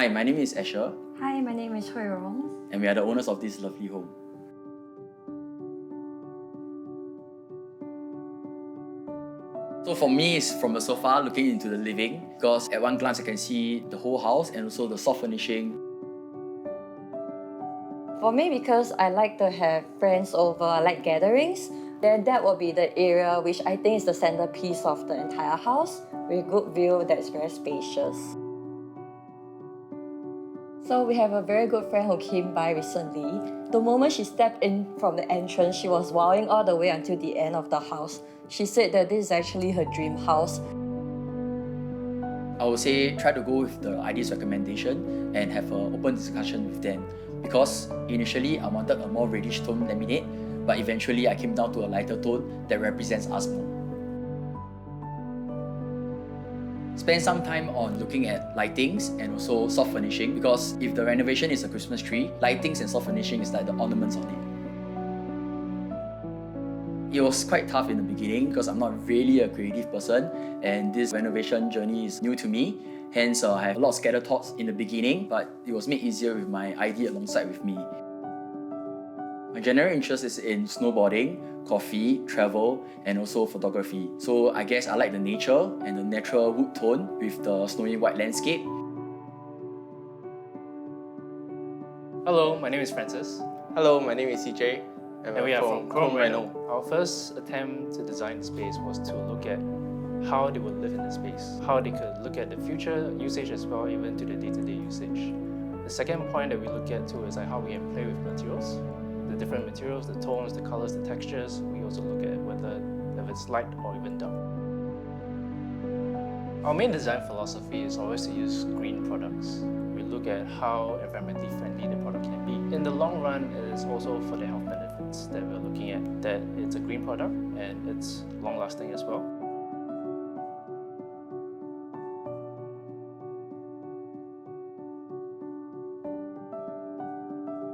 Hi, my name is Asher. Hi, my name is Hui Rong. And we are the owners of this lovely home. So for me, it's from the sofa looking into the living, because at one glance I can see the whole house and also the soft furnishing. For me, because I like to have friends over, I like gatherings, then that will be the area which I think is the centerpiece of the entire house, with good view that's very spacious. So we have a very good friend who came by recently. The moment she stepped in from the entrance, she was wowing all the way until the end of the house. She said that this is actually her dream house. I would say try to go with the ideas recommendation and have an open discussion with them. Because initially I wanted a more reddish tone laminate, but eventually I came down to a lighter tone that represents us more. Spend some time on looking at lightings and also soft furnishing, because if the renovation is a Christmas tree, lightings and soft furnishing is like the ornaments on it. It was quite tough in the beginning because I'm not really a creative person and this renovation journey is new to me. Hence, I have a lot of scattered thoughts in the beginning, but it was made easier with my ID alongside with me. My general interest is in snowboarding, coffee, travel, and also photography. So I guess I like the nature and the natural wood tone with the snowy white landscape. Hello, my name is Francis. Hello, my name is CJ. And we are from Chrome Reno. Our first attempt to design the space was to look at how they would live in the space, how they could look at the future usage as well, even to the day-to-day usage. The second point that we look at too is like how we can play with materials, the different materials, the tones, the colors, the textures. We also look at whether if it's light or even dark. Our main design philosophy is always to use green products. We look at how environmentally friendly the product can be. In the long run, it is also for the health benefits that we're looking at, that it's a green product and it's long-lasting as well.